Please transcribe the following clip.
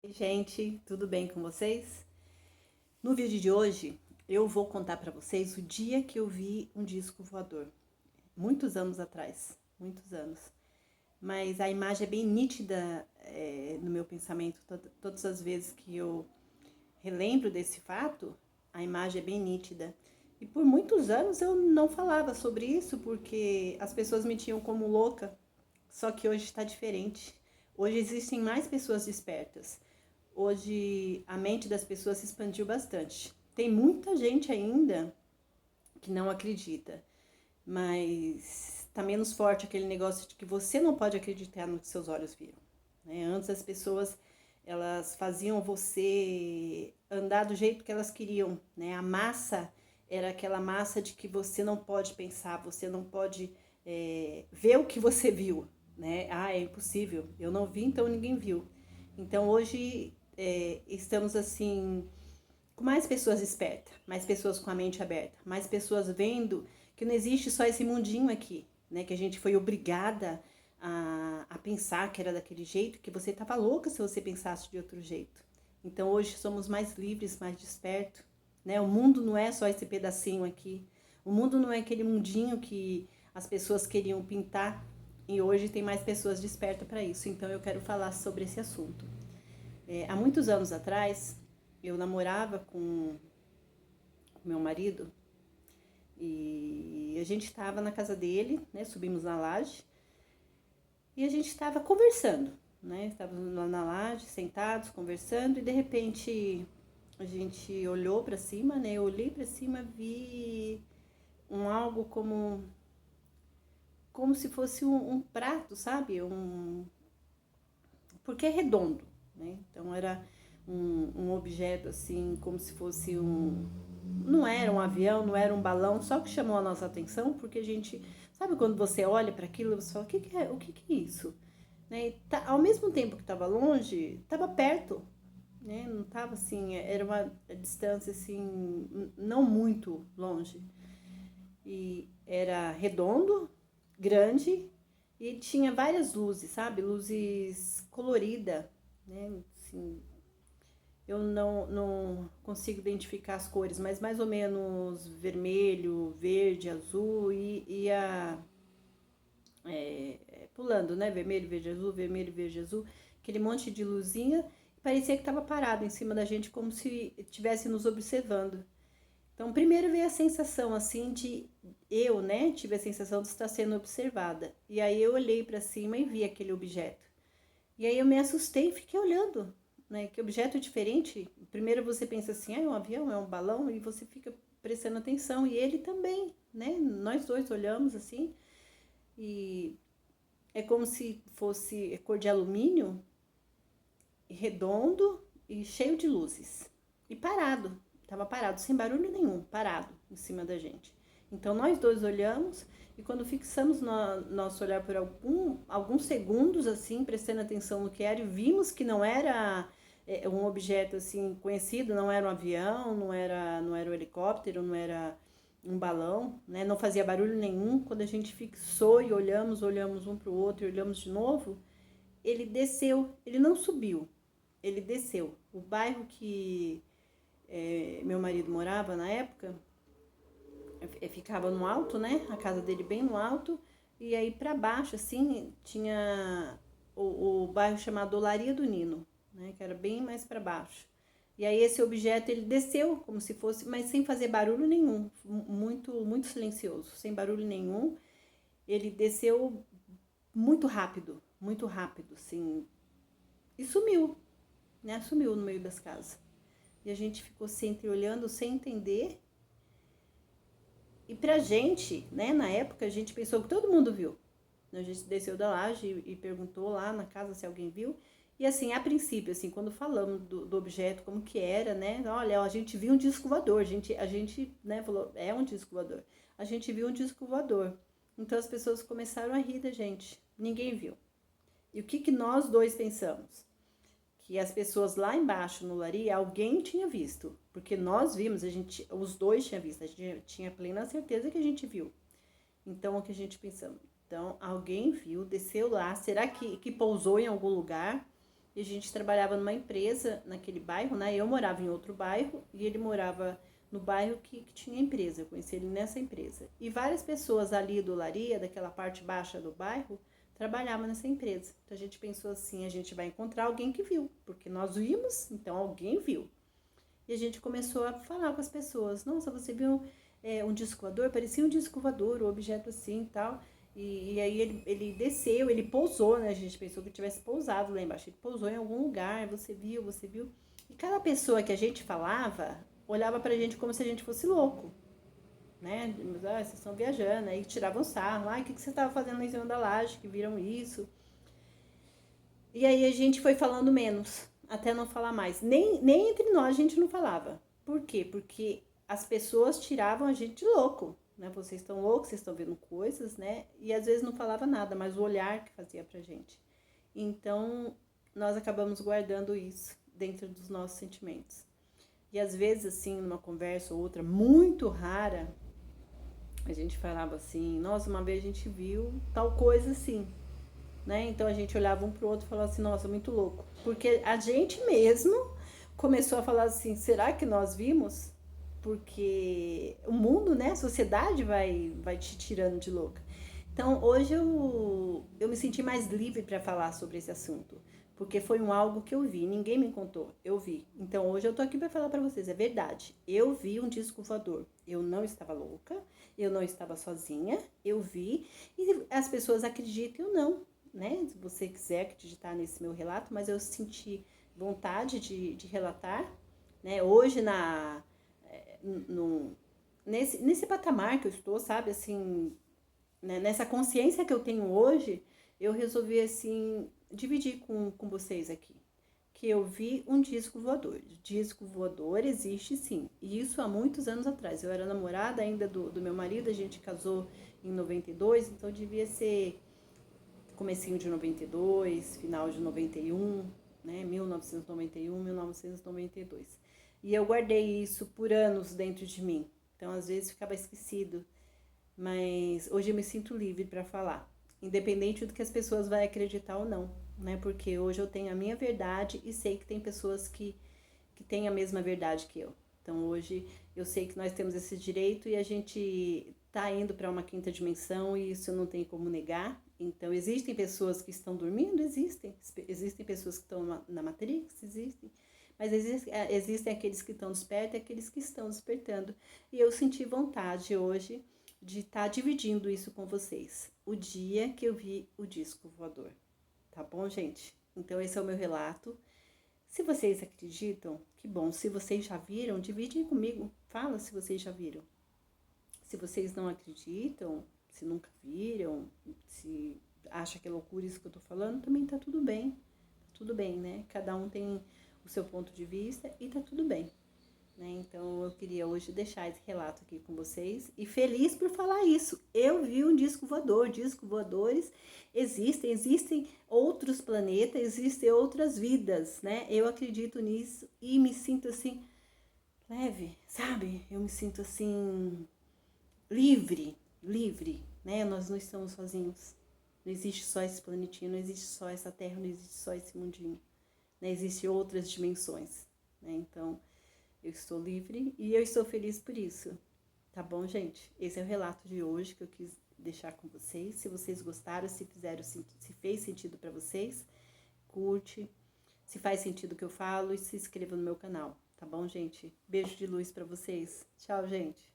Oi, gente, tudo bem com vocês? No vídeo de hoje, eu vou contar para vocês o dia que eu vi um disco voador. Muitos anos atrás, muitos anos. Mas a imagem é bem nítida no meu pensamento. Todas as vezes que eu relembro desse fato, a imagem é bem nítida. E por muitos anos eu não falava sobre isso porque as pessoas me tinham como louca. Só que hoje está diferente. Hoje existem mais pessoas despertas. Hoje a mente das pessoas se expandiu bastante. Tem muita gente ainda que não acredita, mas está menos forte aquele negócio de que você não pode acreditar no que seus olhos viram. Né? Antes as pessoas elas faziam você andar do jeito que elas queriam. Né? A massa era aquela massa de que você não pode pensar, você não pode ver o que você viu. Né? Ah, é impossível, eu não vi, então ninguém viu. Então hoje estamos assim com mais pessoas espertas, mais pessoas com a mente aberta, mais pessoas vendo que não existe só esse mundinho aqui, né? Que a gente foi obrigada a pensar que era daquele jeito, que você estava louca se você pensasse de outro jeito. Então hoje somos mais livres, mais despertos, né? O mundo não é só esse pedacinho aqui. O mundo não é aquele mundinho que as pessoas queriam pintar e hoje tem mais pessoas despertas para isso. Então eu quero falar sobre esse assunto. Há muitos anos atrás, eu namorava com meu marido e a gente estava na casa dele, né? Subimos na laje e a gente estava conversando, né? Estávamos lá na laje, sentados, conversando e de repente a gente olhou para cima, né? Eu olhei para cima, vi algo como se fosse um prato, sabe? Porque é redondo, né? Então era um objeto assim, como se fosse não era um avião, não era um balão, só que chamou a nossa atenção porque a gente, sabe quando você olha para aquilo, você fala, o que é isso? Né? Ao mesmo tempo que estava longe, estava perto, né? Não estava assim, era uma distância assim, não muito longe. E era redondo, grande e tinha várias luzes, sabe? Luzes coloridas, né? Assim, eu não consigo identificar as cores, mas mais ou menos vermelho, verde, azul e ia pulando, né? Vermelho, verde, azul, aquele monte de luzinha. Parecia que estava parado em cima da gente, como se estivesse nos observando. Então, primeiro veio a sensação assim de né, tive a sensação de estar sendo observada. E aí eu olhei para cima e vi aquele objeto. E aí eu me assustei e fiquei olhando, né? Que objeto diferente. Primeiro você pensa assim, é um avião, é um balão, e você fica prestando atenção. E ele também, né? Nós dois olhamos assim, e é como se fosse cor de alumínio, redondo e cheio de luzes. E parado, estava parado, sem barulho nenhum, parado em cima da gente. Então nós dois olhamos e quando fixamos nosso olhar por alguns segundos, assim, prestando atenção no que era, e vimos que não era um objeto assim conhecido, não era um avião, não era um helicóptero, não era um balão, né? Não fazia barulho nenhum. Quando a gente fixou e olhamos um para o outro e olhamos de novo, ele desceu, ele não subiu, ele desceu. O bairro que meu marido morava na época ficava no alto, né? A casa dele bem no alto. E aí para baixo, assim, tinha o bairro chamado Olaria do Nino, né? Que era bem mais para baixo. E aí esse objeto ele desceu como se fosse, mas sem fazer barulho nenhum, muito silencioso, sem barulho nenhum. Ele desceu muito rápido, assim, e sumiu, né? Sumiu no meio das casas. E a gente ficou sempre olhando, sem entender. E pra gente, né, na época, a gente pensou que todo mundo viu. A gente desceu da laje e perguntou lá na casa se alguém viu. E assim, a princípio, assim, quando falamos do objeto, como que era, né? Olha, a gente viu um disco voador. A gente, né, falou, é um disco voador. A gente viu um disco voador. Então as pessoas começaram a rir da gente. Ninguém viu. E o que nós dois pensamos? Que as pessoas lá embaixo no Lari, alguém tinha visto. Porque nós vimos, os dois tinham visto, a gente tinha plena certeza que a gente viu. Então, o que a gente pensamos? Então, alguém viu, desceu lá, será que pousou em algum lugar? e a gente trabalhava numa empresa naquele bairro, né? Eu morava em outro bairro e ele morava no bairro que tinha empresa. Eu conheci ele nessa empresa. E várias pessoas ali do Olaria, daquela parte baixa do bairro, trabalhavam nessa empresa. Então a gente pensou assim, a gente vai encontrar alguém que viu, porque nós vimos, então alguém viu. E a gente começou a falar com as pessoas, nossa, você viu um disco voador? Parecia um disco voador, um objeto assim e tal. E aí ele desceu, ele pousou, né? A gente pensou que tivesse pousado lá embaixo. Ele pousou em algum lugar, você viu, você viu. E cada pessoa que a gente falava, olhava pra gente como se a gente fosse louco, né? Vocês estão viajando, aí tiravam sarro, o que você estava fazendo em cima da laje, que viram isso. E aí a gente foi falando menos, até não falar mais. Nem entre nós a gente não falava. Por quê? Porque as pessoas tiravam a gente de louco, né? Vocês estão loucos, vocês estão vendo coisas, né? E às vezes não falava nada, mas o olhar que fazia pra gente. Então, nós acabamos guardando isso dentro dos nossos sentimentos. E às vezes, assim, numa conversa ou outra muito rara, a gente falava assim, nossa, uma vez a gente viu tal coisa assim, né? Então a gente olhava um pro outro e falava assim, nossa, muito louco. Porque a gente mesmo começou a falar assim, será que nós vimos? Porque o mundo, né, a sociedade vai te tirando de louca. Então hoje eu me senti mais livre para falar sobre esse assunto. Porque foi algo que eu vi, ninguém me contou, eu vi. Então hoje eu tô aqui para falar para vocês, é verdade. Eu vi um disco voador. Eu não estava louca, eu não estava sozinha, eu vi. E as pessoas acreditam ou não, né? Se você quiser acreditar nesse meu relato, mas eu senti vontade de relatar, né? Hoje nesse patamar que eu estou, sabe, assim, né? Nessa consciência que eu tenho hoje, eu resolvi assim dividir com vocês aqui. Que eu vi um disco voador. Disco voador existe sim. E isso há muitos anos atrás. Eu era namorada ainda do meu marido, a gente casou em 92, então devia ser comecinho de 92, final de 91, né, 1991, 1992. E eu guardei isso por anos dentro de mim. Então, às vezes, ficava esquecido. Mas hoje eu me sinto livre para falar. Independente do que as pessoas vão acreditar ou não, né? Porque hoje eu tenho a minha verdade e sei que tem pessoas que têm a mesma verdade que eu. Então hoje eu sei que nós temos esse direito e a gente tá indo para uma quinta dimensão e isso não tem como negar. Então existem pessoas que estão dormindo, existem pessoas que estão na Matrix, existem, mas existem aqueles que estão despertos e aqueles que estão despertando. E eu senti vontade hoje de estar dividindo isso com vocês, o dia que eu vi o disco voador. Tá bom, gente? Então esse é o meu relato. Se vocês acreditam, que bom. Se vocês já viram, dividem comigo. Fala se vocês já viram. Se vocês não acreditam, se nunca viram, se acha que é loucura isso que eu tô falando, também tá tudo bem. Tá tudo bem, né? Cada um tem o seu ponto de vista e tá tudo bem. Né? Então eu queria hoje deixar esse relato aqui com vocês e feliz por falar isso. Eu vi um disco voador, discos voadores existem outros planetas, existem outras vidas, né? Eu acredito nisso e me sinto assim leve, sabe? Eu me sinto assim livre, né? Nós não estamos sozinhos. Não existe só esse planetinho, não existe só essa terra, não existe só esse mundinho, né? Existem outras dimensões, né? Então eu estou livre e eu estou feliz por isso. Tá bom, gente? Esse é o relato de hoje que eu quis deixar com vocês. Se vocês gostaram, se fez sentido para vocês, curte. Se faz sentido o que eu falo, e se inscreva no meu canal. Tá bom, gente? Beijo de luz para vocês. Tchau, gente.